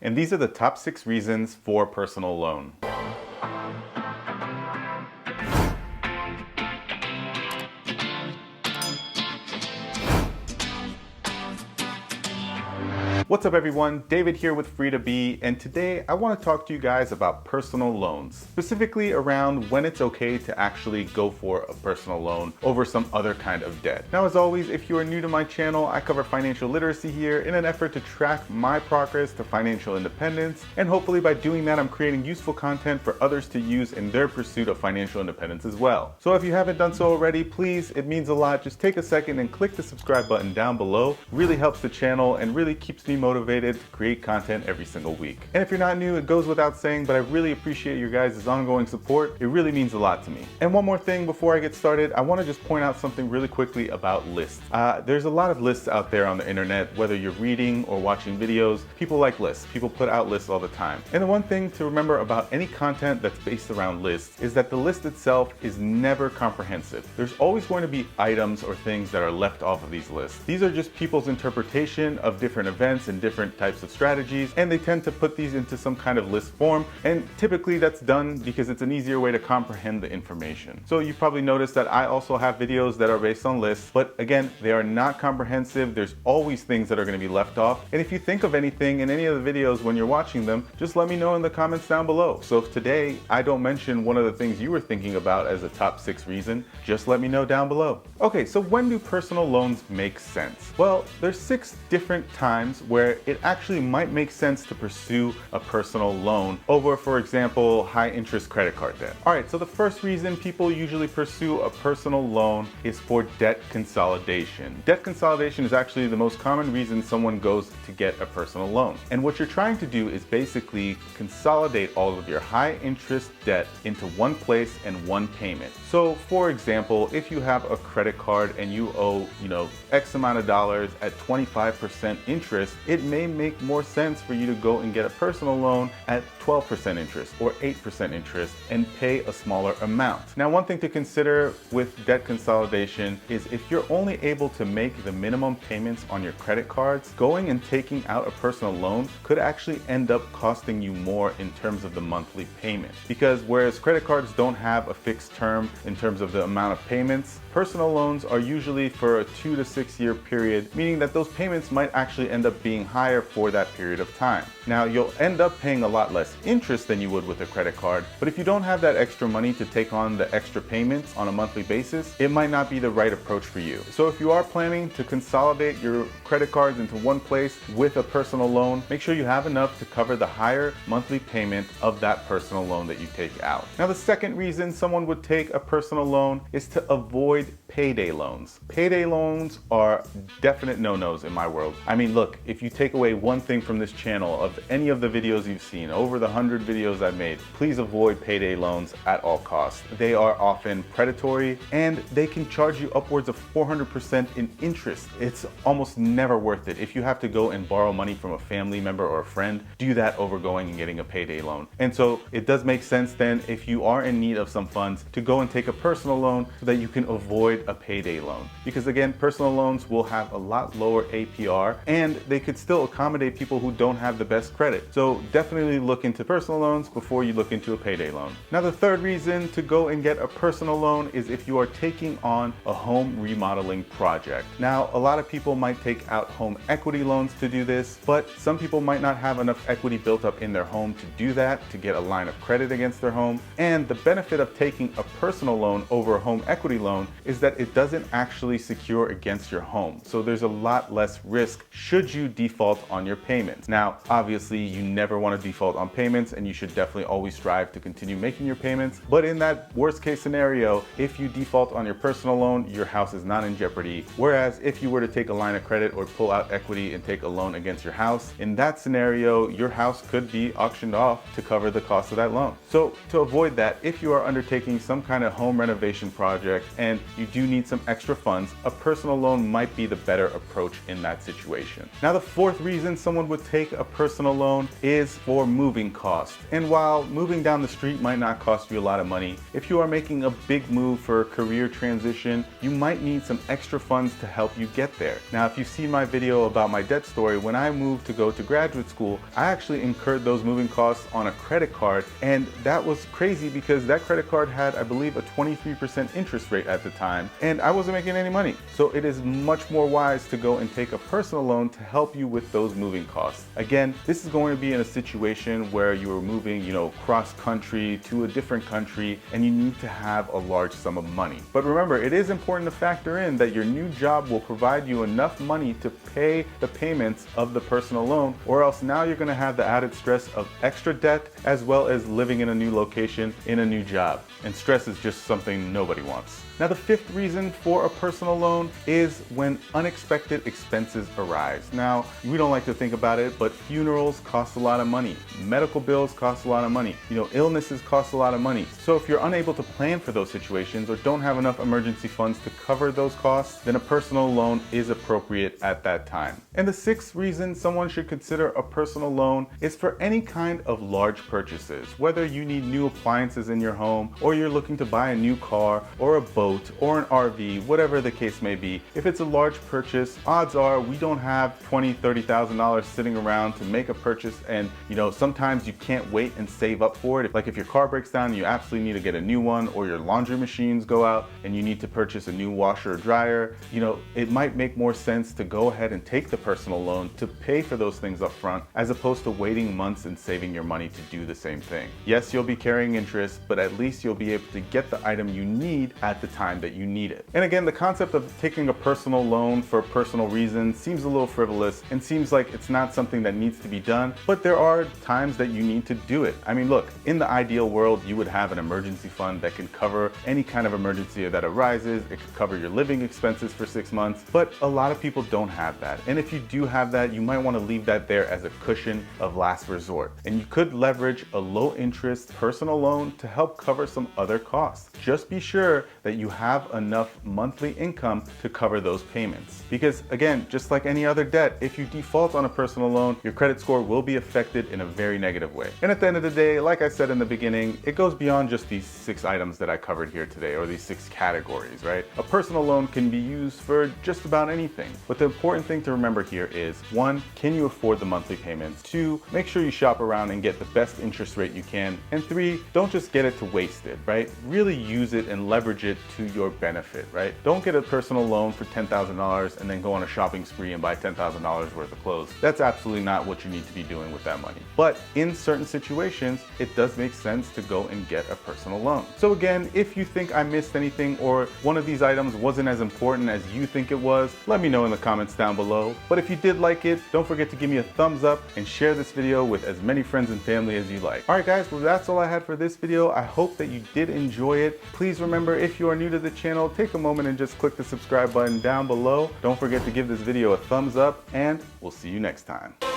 And these are the top 6 reasons for personal loan. What's up everyone, David here with Free2Be, and today I want to talk to you guys about personal loans, specifically around when it's okay to actually go for a personal loan over some other kind of debt. Now as always, if you are new to my channel, I cover financial literacy here in an effort to track my progress to financial independence, and hopefully by doing that I'm creating useful content for others to use in their pursuit of financial independence as well. So if you haven't done so already, please, it means a lot, just take a second and click the subscribe button down below. It really helps the channel and really keeps me motivated to create content every single week. And if you're not new, it goes without saying, but I really appreciate your guys' ongoing support. It really means a lot to me. And one more thing before I get started, I want to just point out something really quickly about lists. There's a lot of lists out there on the internet, whether you're reading or watching videos. People like lists. People put out lists all the time. And the one thing to remember about any content that's based around lists is that the list itself is never comprehensive. There's always going to be items or things that are left off of these lists. These are just people's interpretation of different events and different types of strategies, and they tend to put these into some kind of list form, and typically that's done because it's an easier way to comprehend the information. So you probably noticed that I also have videos that are based on lists, but again, they are not comprehensive. There's always things that are going to be left off, and if you think of anything in any of the videos when you're watching them, just let me know in the comments down below. So if today I don't mention one of the things you were thinking about as a top 6 reason, just let me know down below. Okay, so when do personal loans make sense? Well, there's 6 different times where it actually might make sense to pursue a personal loan over, for example, high interest credit card debt. All right, so the first reason people usually pursue a personal loan is for debt consolidation. Debt consolidation is actually the most common reason someone goes to get a personal loan. And what you're trying to do is basically consolidate all of your high interest debt into one place and one payment. So for example, if you have a credit card and you owe, X amount of dollars at 25% interest, it may make more sense for you to go and get a personal loan at 12% interest or 8% interest and pay a smaller amount. Now, one thing to consider with debt consolidation is if you're only able to make the minimum payments on your credit cards, going and taking out a personal loan could actually end up costing you more in terms of the monthly payment. Because whereas credit cards don't have a fixed term in terms of the amount of payments, personal loans are usually for a 2 to 6 year period, meaning that those payments might actually end up being higher for that period of time. Now, you'll end up paying a lot less interest than you would with a credit card, but if you don't have that extra money to take on the extra payments on a monthly basis, it might not be the right approach for you. So if you are planning to consolidate your credit cards into one place with a personal loan, make sure you have enough to cover the higher monthly payment of that personal loan that you take out. Now, the second reason someone would take a personal loan is to avoid payday loans. Payday loans are definite no-nos in my world. I mean, look, if you take away one thing from this channel of any of the videos you've seen, over the 100 videos I've made, please avoid payday loans at all costs. They are often predatory and they can charge you upwards of 400% in interest. It's almost never worth it. If you have to go and borrow money from a family member or a friend, do that over going and getting a payday loan. And so it does make sense then, if you are in need of some funds, to go and take a personal loan so that you can avoid a payday loan. Because again, personal loans will have a lot lower APR and they could still accommodate people who don't have the best credit. So definitely look into personal loans before you look into a payday loan. Now, the third reason to go and get a personal loan is if you are taking on a home remodeling project. Now, a lot of people might take out home equity loans to do this, but some people might not have enough equity built up in their home to do that, to get a line of credit against their home. And the benefit of taking a personal loan over a home equity loan is that it doesn't actually secure against your home. So there's a lot less risk should you default on your payments. Now, obviously you never want to default on payments and you should definitely always strive to continue making your payments. But in that worst case scenario, if you default on your personal loan, your house is not in jeopardy. Whereas if you were to take a line of credit or pull out equity and take a loan against your house, in that scenario, your house could be auctioned off to cover the cost of that loan. So to avoid that, if you are undertaking some kind of home renovation project and you do do need some extra funds, a personal loan might be the better approach in that situation. Now, the fourth reason someone would take a personal loan is for moving costs. And while moving down the street might not cost you a lot of money, if you are making a big move for a career transition, you might need some extra funds to help you get there. Now, if you've seen my video about my debt story, when I moved to go to graduate school, I actually incurred those moving costs on a credit card, and that was crazy because that credit card had, I believe, a 23% interest rate at the time, and I wasn't making any money. So it is much more wise to go and take a personal loan to help you with those moving costs. Again, this is going to be in a situation where you are moving, cross country to a different country, and you need to have a large sum of money. But remember, it is important to factor in that your new job will provide you enough money to pay the payments of the personal loan, or else now you're going to have the added stress of extra debt as well as living in a new location in a new job. And stress is just something nobody wants. Now, the fifth reason for a personal loan is when unexpected expenses arise. Now, we don't like to think about it, but funerals cost a lot of money. Medical bills cost a lot of money. Illnesses cost a lot of money. So if you're unable to plan for those situations or don't have enough emergency funds to cover those costs, then a personal loan is appropriate at that time. And the sixth reason someone should consider a personal loan is for any kind of large purchases, whether you need new appliances in your home, or you're looking to buy a new car or a boat or an RV, whatever the case may be. If it's a large purchase, odds are we don't have $20,000, $30,000 sitting around to make a purchase, and sometimes you can't wait and save up for it. Like if your car breaks down, you absolutely need to get a new one, or your laundry machines go out and you need to purchase a new washer or dryer. It might make more sense to go ahead and take the personal loan to pay for those things up front, as opposed to waiting months and saving your money to do the same thing. Yes, you'll be carrying interest, but at least you'll be able to get the item you need at the time that you need it. And again, the concept of taking a personal loan for personal reasons seems a little frivolous and seems like it's not something that needs to be done, but there are times that you need to do it. I mean, look, in the ideal world, you would have an emergency fund that can cover any kind of emergency that arises. It could cover your living expenses for 6 months, but a lot of people don't have that. And if you do have that, you might want to leave that there as a cushion of last resort. And you could leverage a low interest personal loan to help cover some other costs. Just be sure that you have enough monthly income to cover those payments. Because again, just like any other debt, if you default on a personal loan, your credit score will be affected in a very negative way. And at the end of the day, like I said in the beginning, it goes beyond just these 6 items that I covered here today, or these 6 categories, right? A personal loan can be used for just about anything. But the important thing to remember here is, 1, can you afford the monthly payments? 2, make sure you shop around and get the best interest rate you can. And 3, don't just get it to waste it, right? Really use it and leverage it to your benefit, right? Don't get a personal loan for $10,000 and then go on a shopping spree and buy $10,000 worth of clothes. That's absolutely not what you need to be doing with that money. But in certain situations, it does make sense to go and get a personal loan. So again, if you think I missed anything or one of these items wasn't as important as you think it was, let me know in the comments down below. But if you did like it, don't forget to give me a thumbs up and share this video with as many friends and family as you like. All right guys, well that's all I had for this video. I hope that you did enjoy it. Please remember, if you are new to the channel, take a moment and just click the subscribe button down below. Don't forget to give this video a thumbs up, and we'll see you next time.